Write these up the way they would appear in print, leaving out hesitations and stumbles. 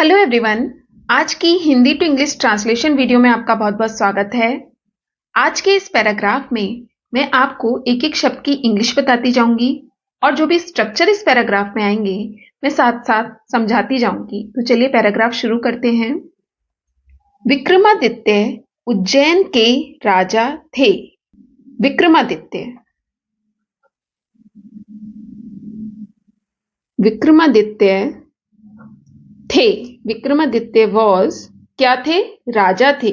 Hello everyone. आज की Hindi to English translation video में आपका बहुत बहुत स्वागत है। आज के इस पैराग्राफ में मैं आपको एक एक शब्द की इंग्लिश बताती जाऊंगी और जो भी स्ट्रक्चर इस पैराग्राफ में आएंगे मैं साथ साथ समझाती जाऊंगी। तो चलिए पैराग्राफ शुरू करते हैं। विक्रमादित्य उज्जैन के राजा थे। विक्रमादित्य विक्रमादित्य थे। विक्रमादित्य वॉज क्या थे? राजा थे।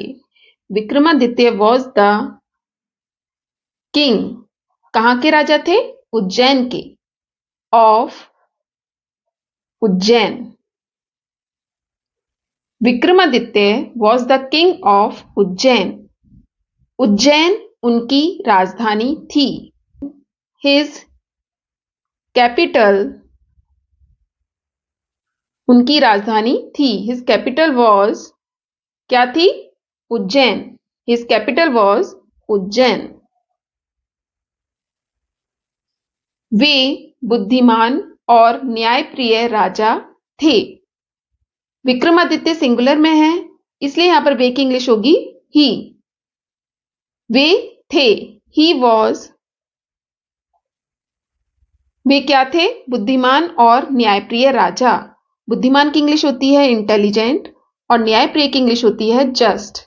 Vikramaditya was the king. कहां के राजा थे? उज्जैन के। Of Ujjain. Vikramaditya was the king of Ujjain. Ujjain उनकी राजधानी थी। हिज कैपिटल उनकी राजधानी थी। हिज कैपिटल वॉज क्या थी? Ujjain. His capital was Ujjain. वे बुद्धिमान और न्यायप्रिय राजा थे। विक्रमादित्य सिंगुलर में है इसलिए यहां पर वे की इंग्लिश होगी ही। वे थे। He was. वे क्या थे? बुद्धिमान और न्यायप्रिय राजा। बुद्धिमान की इंग्लिश होती है इंटेलिजेंट और न्यायप्रिय की इंग्लिश होती है just.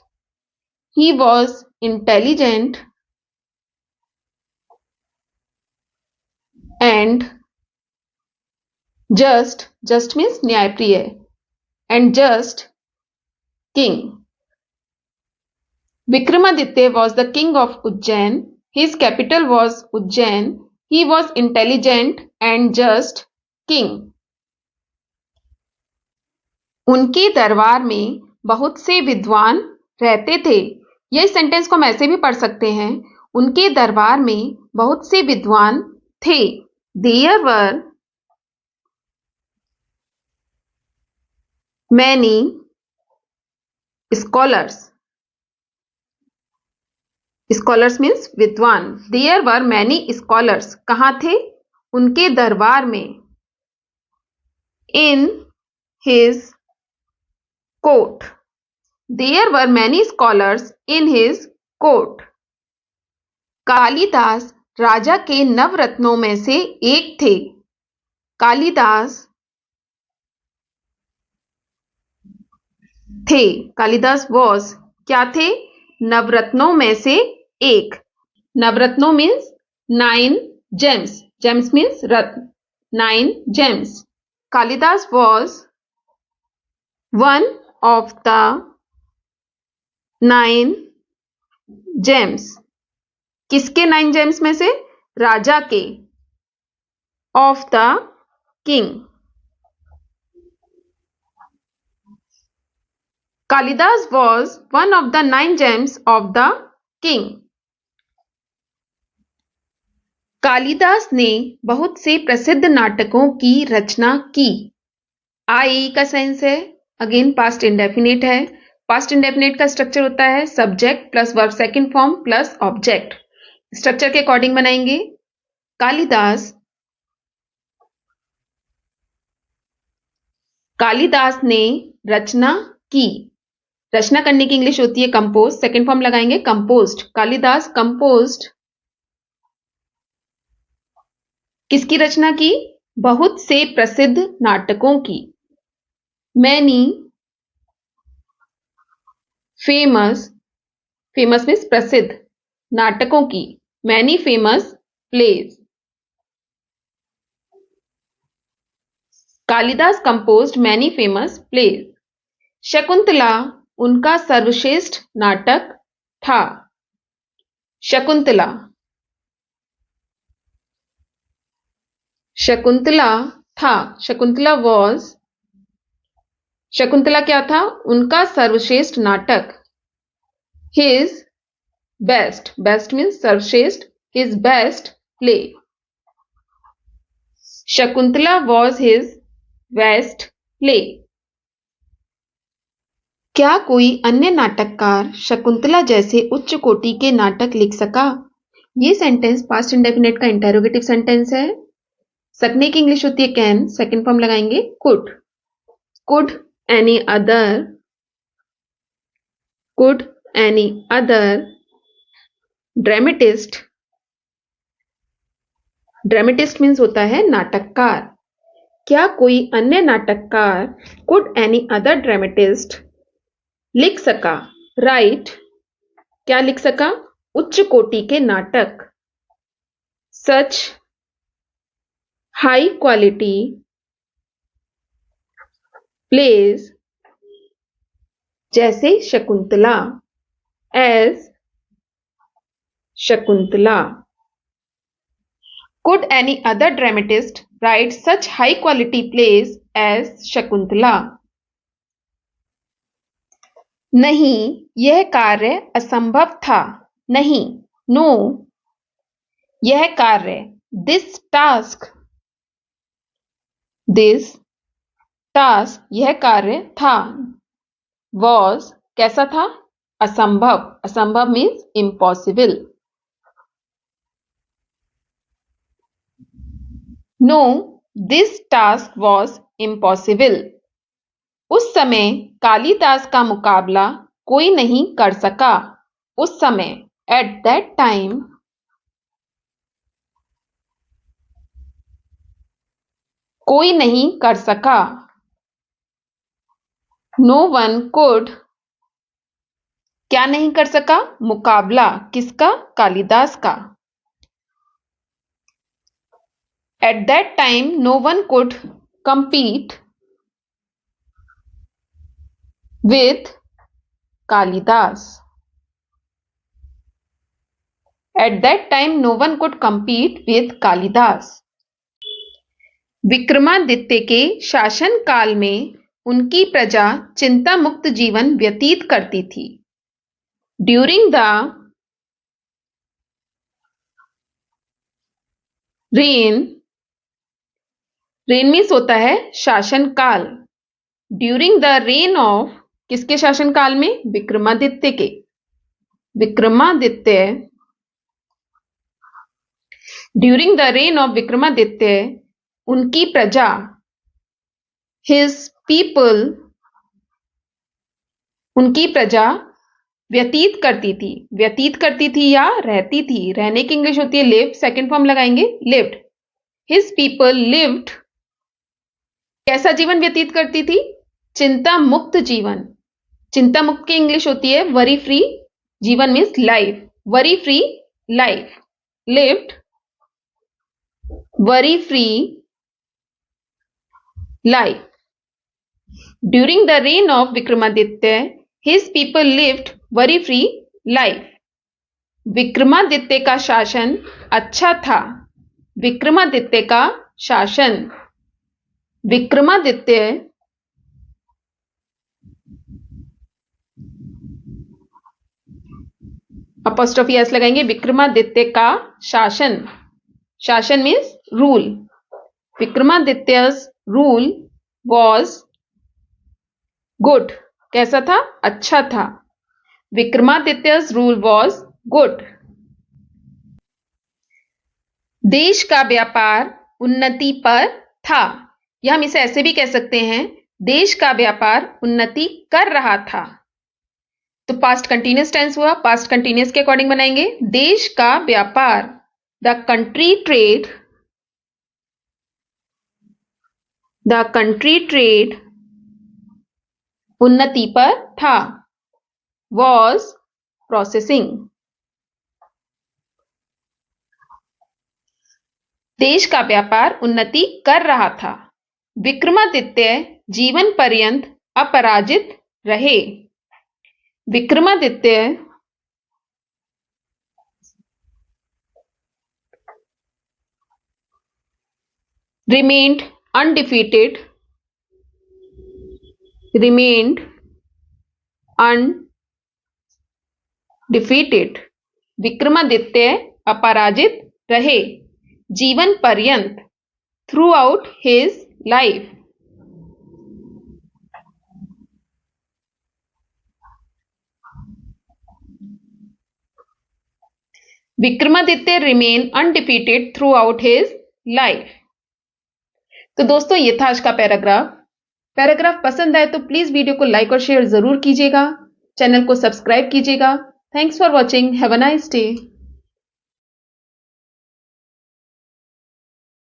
He was intelligent and just. Just means न्यायप्रिय and just king. Vikramaditya was the king of Ujjain. His capital was Ujjain. He was intelligent and just king. उनके दरबार में बहुत से विद्वान रहते थे। यह सेंटेंस को हम ऐसे भी पढ़ सकते हैं, उनके दरबार में बहुत से विद्वान थे। There were many scholars. Scholars means विद्वान। There were many scholars. कहां थे? उनके दरबार में। In his court. There were many scholars in his court. Kalidas राजा के नवरत्नों में से एक थे। कालिदास थे। कालिदास was क्या थे? नवरत्नों में से एक। नवरत्नों means 9 gems. Gems means Ratna. 9 gems. Kalidas was one of the 9 gems. किसके 9 gems में से? राजा के। Of the king. Kalidas was one of the 9 gems of the king. Kalidas ने बहुत से प्रसिद्ध नाटकों की रचना की। आई का सेंस है, अगेन पास्ट इंडेफिनिट है। पास्ट इंडेफिनिट का स्ट्रक्चर होता है subject plus verb second form plus object. Structure के अकॉर्डिंग बनाएंगे। कालिदास ने रचना की। रचना करने की इंग्लिश होती है कंपोज। सेकंड फॉर्म लगाएंगे कंपोज्ड। कालिदास कंपोज्ड किसकी रचना की? बहुत से प्रसिद्ध नाटकों की। Many famous. फेमस मीन्स प्रसिद्ध। नाटकों की। Many famous plays. Kalidas composed many famous plays. Shakuntala उनका सर्वश्रेष्ठ नाटक था। शकुंतला। शकुंतला था। शकुंतला वॉज। शकुंतला क्या था? उनका सर्वश्रेष्ठ नाटक। His best. बेस्ट मीन्स सर्वश्रेष्ठ। His best play. Shakuntala was his best play. क्या कोई अन्य नाटककार शकुंतला जैसे उच्च कोटि के नाटक लिख सका? यह सेंटेंस पास्ट इंडेफिनिट का इंटेरोगेटिव सेंटेंस है। सकने की इंग्लिश होती है कैन। सेकंड फॉर्म लगाएंगे could. Could any other, could any other dramatist, dramatist means होता है नाटककार, क्या कोई अन्य नाटककार, कुड एनी अदर ड्रामेटिस्ट, लिख सका, राइट, क्या लिख सका, उच्च कोटि के नाटक, सच, हाई क्वालिटी, प्लेस, जैसे Shakuntala, as Shakuntala, could any other dramatist write such high quality plays as Shakuntala? नहीं, यह कार्य असंभव था, नहीं, नो, यह कार्य, this task, यह कार्य था, was, कैसा था, असंभव, असंभव means impossible, No, this task was impossible. उस समय कालिदास का मुकाबला कोई नहीं कर सका, उस समय, at that time, कोई नहीं कर सका, no one could, क्या नहीं कर सका, मुकाबला, किसका, कालिदास का, at that time no one could compete with Kalidas. At that time no one could compete with Kalidas. Vikramaditya के शासन काल में उनकी प्रजा चिंता मुक्त जीवन व्यतीत करती थी. During the reign मीन्स होता है शासन काल. ड्यूरिंग द रेन ऑफ, किसके शासन काल में, विक्रमादित्य के, Vikramaditya, during the rain of Vikramaditya, उनकी प्रजा, हिज पीपल, उनकी प्रजा व्यतीत करती थी या रहती थी, रहने की इंग्लिश होती है लिव, सेकंड फॉर्म लगाएंगे लिव्ड. हिज पीपल लिव्ड, कैसा जीवन व्यतीत करती थी, चिंता मुक्त जीवन, चिंता मुक्त की इंग्लिश होती है वरी फ्री, जीवन means life, worry free life, lived worry free life. During the rain of Vikramaditya his people lived worry free life. Vikramaditya का शासन अच्छा था, विक्रमादित्य का शासन, विक्रमादित्य अपॉस्ट्रोफी एस लगाएंगे, विक्रमादित्य का शासन, शासन मीन्स रूल, विक्रमादित्य's रूल was गुड, कैसा था, अच्छा था, विक्रमादित्य's रूल was गुड. देश का व्यापार उन्नति पर था, या हम इसे ऐसे भी कह सकते हैं, देश का व्यापार उन्नति कर रहा था. तो पास्ट कंटीन्यूअस टेंस हुआ, पास्ट कंटीन्यूअस के अकॉर्डिंग बनाएंगे, देश का व्यापार, द कंट्री ट्रेड उन्नति पर था, वॉज प्रोसेसिंग. देश का व्यापार उन्नति कर रहा था. विक्रमादित्य जीवन पर्यंत अपराजित रहे, विक्रमादित्य remained undefeated, विक्रमादित्य अपराजित रहे, जीवन पर्यंत, through out his life. Vikramaditya remain undefeated through out his life. तो दोस्तों ये था आज का पैराग्राफ. पैराग्राफ पसंद आए तो प्लीज वीडियो को लाइक और शेयर जरूर कीजिएगा। चैनल को सब्सक्राइब कीजिएगा। Thanks for watching. Have a nice day.